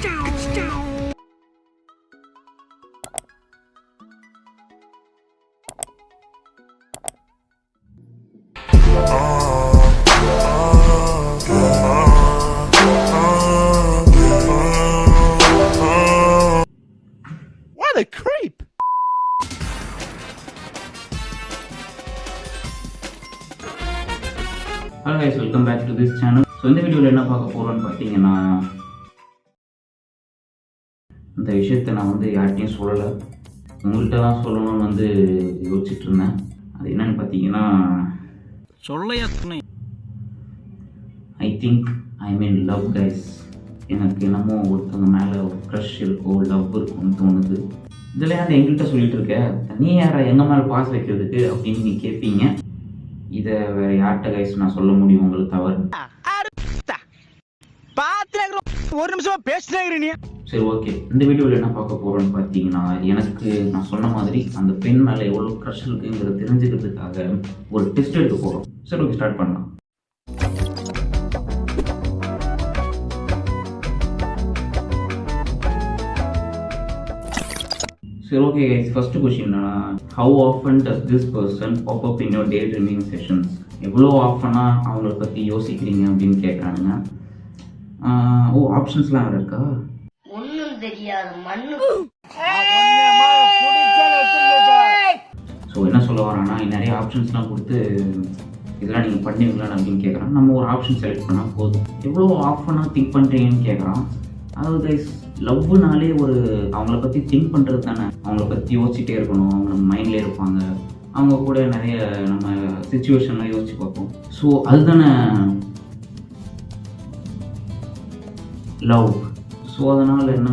What a creep! Hello guys, welcome back to this channel. So இந்த வீடியோவில் என்ன பார்க்க போகிறோன்னு பார்த்தீங்கன்னா, இந்த விஷயத்தை நான் யார்கிட்டையும் சொல்லலை, உங்கள்கிட்ட தான் சொல்லணும்னு யோசிச்சுட்டு இருந்தேன். அது என்னன்னு பார்த்தீங்கன்னா, I think I mean love guys. எனக்கு என்னமோ ஒருத்தவங்க மேலே ஒரு க்ரஷ் இருக்கோ, லவ் இருக்கும்னு தோணுது. இதில் ஏன் எங்கள்கிட்ட சொல்லிட்டு இருக்க, நீ யாரா எங்கள் மேலே பாஸ் வைக்கிறதுக்கு அப்படின்னு நீங்கள் கேட்பீங்க. இதை வேற யார்கிட்ட கைஸ் நான் சொல்ல முடியும் உங்களுக்கு தவறு? ஒரு நிமிஷமா பேசுறீங்க. சரி, ஓகே. இந்த வீடியோவில் என்ன பார்க்க போகிறோன்னு பார்த்தீங்கன்னா, எனக்கு நான் சொன்ன மாதிரி அந்த பெண் மேலே எவ்வளோ க்ரஷ் இருக்குங்கிறத தெரிஞ்சுக்கிறதுக்காக ஒரு டெஸ்ட் எடுக்க போகிறோம். சரி, ஓகே, ஸ்டார்ட் பண்ணலாம். சரி, ஓகே கைஸ், ஃபர்ஸ்ட் கொஸ்டின் என்னன்னா, how often does this person pop up in your day dreaming sessions? எவ்வளோ ஆஃபனாக அவங்கள பற்றி யோசிக்கிறீங்க அப்படின்னு கேட்குறாங்க. ஓ, ஆப்ஷன்ஸ்லாம் வேறு இருக்கா? ஒன்றும் தெரியாது மண்ணு. ஸோ என்ன சொல்ல வரான்னா, நிறைய ஆப்ஷன்ஸ்லாம் கொடுத்து இதெல்லாம் நீங்கள் பண்ணுவீங்களா அப்படின்னு கேட்குறான். நம்ம ஒரு ஆப்ஷன் செலக்ட் பண்ணால் போதும். எவ்வளோ ஆஃபனாக திங்க் பண்ணுறீங்கன்னு கேட்குறான். அதாவது கைஸ், லவ்னாலே ஒரு அவங்கள பற்றி திங்க் பண்ணுறது தானே. அவங்கள பற்றி யோசிச்சுட்டே இருக்கணும், அவங்க நம்ம மைண்ட்லேயே இருப்பாங்க, அவங்க கூட நிறைய நம்ம சிச்சுவேஷன்லாம் யோசிச்சு பார்ப்போம். ஸோ அதுதானே லவ். ஸோ அதனால் என்ன,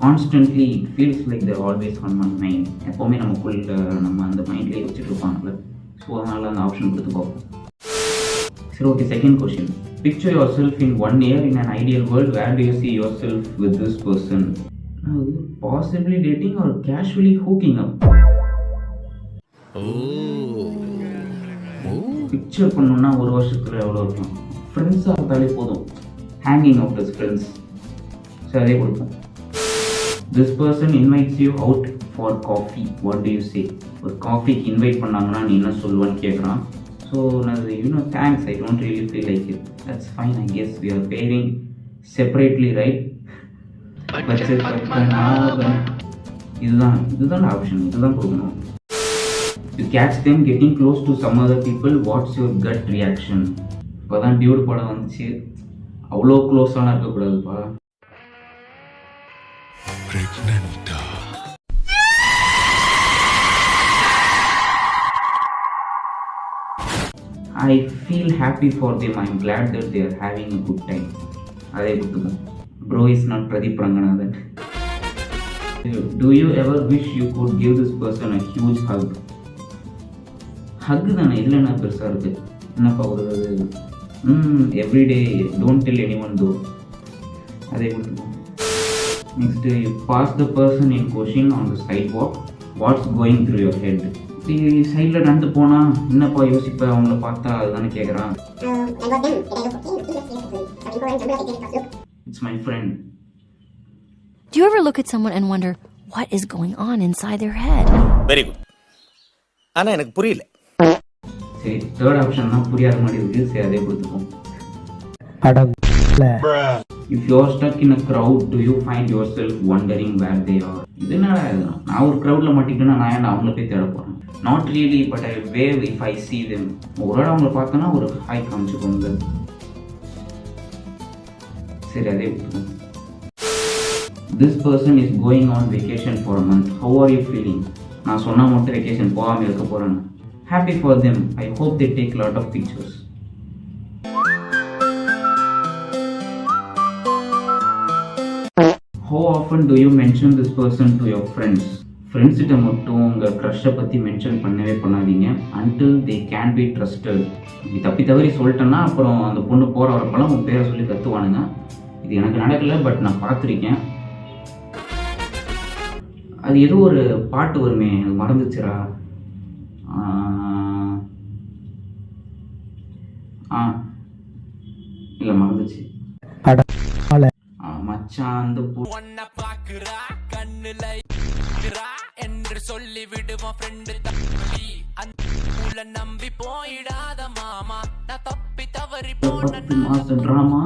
constantly it feels like they're always on my mind. எப்போவுமே நமக்குள்ள நம்ம அந்த மைண்ட்லேயே வச்சுட்டு இருப்பாங்கல்ல. ஸோ அதனால் அந்த ஆப்ஷன் கொடுத்து பார்ப்போம். சரி, okay, second question. Picture yourself in 1 year in an ideal world. Where do you see yourself with this person? Possibly dating or casually hooking up. Picture பண்ணணும்னா ஒரு வருஷத்துல எவ்வளோ இருக்கும்? ஃப்ரெண்ட்ஸாக இருந்தாலே போதும், ஹேங்கிங் அவுட் as friends. சரி, அதே கொடுப்போம். This person invites you out for coffee. What do you say? ஒரு காஃபிக்கு இன்வைட் பண்ணாங்கன்னா நீ என்ன சொல்லுவான்னு கேட்குறான். So, thanks, I don't really feel like it. That's fine, I guess we are pairing separately, right? இதுதான் ஆப்ஷன், இதுதான் கொடுக்கணும். You catch them getting close to some other people, what's your gut reaction? இப்போதான் Dude படம் வந்துச்சு, அவ்வளோ க்ளோஸாலாம் இருக்கக்கூடாதுப்பா. I feel happy for them. I'm glad that they are having a good time. அதே கொடுத்துக்கோம். Bro is not Pradeep Ranganathan. Do you ever wish you could give this person a huge hug? Haq தானே, இதில் என்ன பெருசாக இருக்குது? என்னப்பா ஒரு every day don't tell anyone though. அதே கொடுத்துக்கோம். Next, you pass the person in question on the sidewalk. What's going through your head? சைடில் நடந்து போனால் என்னப்பா யோசிப்ப, அவங்கள பார்த்தா அதுதானே கேட்குறான். It's my friend. Do you ever look at someone and wonder what is going on inside their head? Very good. ஆனால் எனக்கு புரியல. சரி, தேர்ட் ஆப்ஷன் தான் புரியாத மாதிரி இருக்குது. சரி, அதே கொடுத்துப்போம். If you are stuck in a crowd, do you find yourself wondering where they are? இது என்னடா இது, நான் ஒரு க்ரௌடில் மாட்டிக்கிட்டேன்னா நான் ஏன் அவங்கள போய் தேட போகிறேன்? Not really, but I wave if I see them. ஒரு வேளை அவங்கள பார்த்தோன்னா ஒரு ஹாய் காமிச்சுக்கோங்க. சரி, அதே கொடுத்துக்கோங்க. This person is going on vacation for a month. How are you feeling? நான் சொன்னால் மட்டும் வெக்கேஷன் போகாமல் இருக்க போகிறேன்னு. Happy for them. I hope they take a lot of pictures. How often do you mention this person to your friends? ஃப்ரெண்ட்ஸ்கிட்ட மட்டும் உங்கள் க்ரஷ்ஷை பற்றி mention பண்ணவே பண்ணாதீங்க. until they can be trusted. இப்படி தப்பி தவறி சொல்லிட்டேன்னா அப்புறம் அந்த பொண்ணு போகிற வரப்பெல்லாம் உங்கள் பேரை சொல்லி கற்றுவானுங்க. இது எனக்கு நடக்கலை, பட் நான் பார்த்துருக்கேன். அது ஏதோ ஒரு பாட்டு வருமே, அது மறந்துச்சுரா. இல்லை, மறந்துச்சு. மச்சான் அந்த ஒன்ன பாக்குறா கண்ணுல என்று சொல்லி விடுவான் ஃப்ரெண்டு தம்பி அந்த நம்பி போயிடாத மாமா நான் தப்பி தவறி போன 10 மாசம் டிராமா.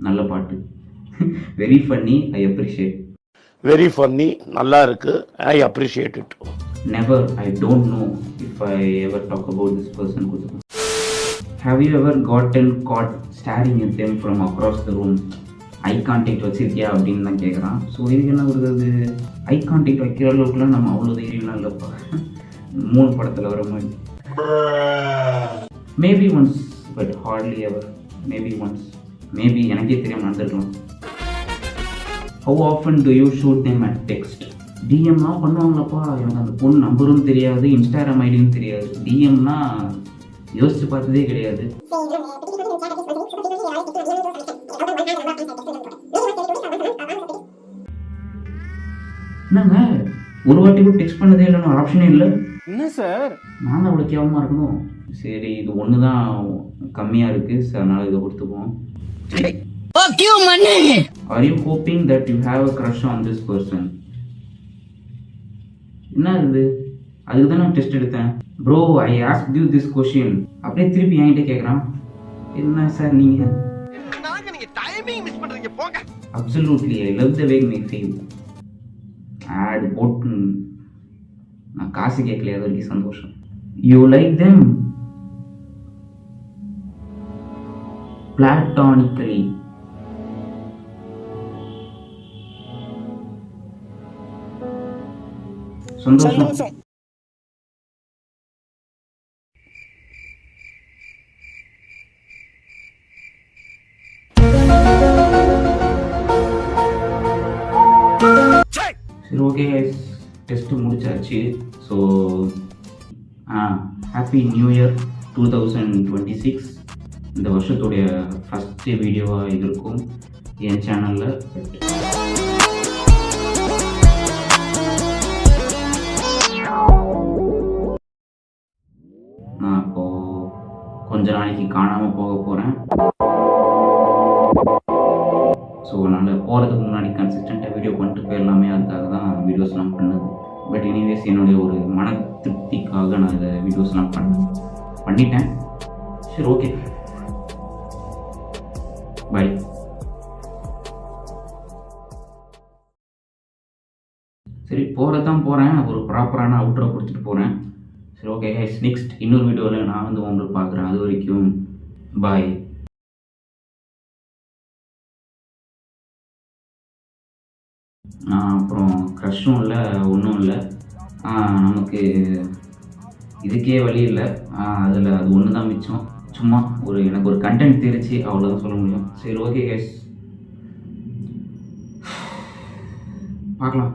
நல்ல பாட்டு. Very funny, I appreciate. Very funny, நல்லா இருக்கு, I appreciate it. Never, I don't know if I ever talk about this person. Have you ever gotten caught staring at them from across the room? Eye contact வச்சிருக்கியா அப்படின்னு தான் கேட்குறான். So இதுக்கு என்ன கொடுக்குறது? Eye contact வைக்கிற அளவுக்குலாம் நம்ம அவ்வளோ தைரியம்லாம் இல்லைப்பா. 3 படத்தில் வர மாதிரி. Maybe once, but hardly ever. Maybe once, maybe எனக்கே தெரியாமல் நடந்துருக்கலாம். How often do you shoot them at text? டிஎம்லாம் பண்ணுவாங்களப்பா. எனக்கு அந்த பொண்ணு நம்பரும் தெரியாது, இன்ஸ்டாகிராம் ஐடியும் தெரியாது. டிஎம்னா யோசிச்சு பார்த்ததே கிடையாது. என்னங்க ஒரு வாட்டி கூட டெக்ஸ்ட் பண்ணதே இல்லைன்னு ஒரு ஆப்ஷனே இல்லை. என்ன சார்? நான் தான் அவ்வளோ கேவலமாக இருக்கணும். சரி, இது ஒன்று தான் கம்மியாக இருக்குது, சார், அதனால் இதை கொடுத்துப்போம். Are you hoping that you have a crush on this person? என்ன இது? அதுக்கு தான் நான் டெஸ்ட் எடுத்தேன். Bro, I ask you this question. அப்படியே திருப்பி என்கிட்ட கேட்குறான். என்ன சார் நீங்கள்? Absolutely, I love the way my feel. Ad போட்டு நான் காசு கேட்கலையா, அது வரைக்கும் சந்தோஷம். You like them platonically. சந்தோஷம். சரி, ஓகே கைஸ், டெஸ்ட் முடிச்சாச்சு. So happy new year 2026. இந்த வருஷத்துடைய ஃபஸ்ட்டு வீடியோவாக இது இருக்கும் என் சேனலில். நான் இப்போது கொஞ்ச நாளைக்கு காணாமல் போக போகிறேன். ஸோ அதனால் போகிறதுக்கு முன்னாடி கன்சிஸ்டண்ட்டாக வீடியோ பண்ணிட்டு போயிடலாமே, அதுக்காக தான் வீடியோஸ்லாம் பண்ணது. பட் எனிவேஸ், என்னுடைய ஒரு மன திருப்திக்காக நான் இதை வீடியோஸ்லாம் பண்ணிட்டேன். சரி, ஓகே, பை. சரி, போகிறதான் போகிறேன், ஒரு ப்ராப்பரான அவுட்ரோ கொடுத்துட்டு போகிறேன். சரி, ஓகே கைஸ், நெக்ஸ்ட் இன்னொரு வீடியோவில் நான் வந்து உங்களுக்கு பார்க்குறேன். அது வரைக்கும் பாய். அப்புறம் க்ரஷ்ஷும் இல்லை, ஒன்றும் இல்லை. நமக்கு இதுக்கே வழி இல்லை. அதில் அது ஒன்று தான் மிச்சம். சும்மா எனக்கு ஒரு கண்டென்ட் தெரிச்சு, அவ்வளோதான் சொல்ல முடியும். சரி, ஓகே கைஸ், பார்க்கலாம்.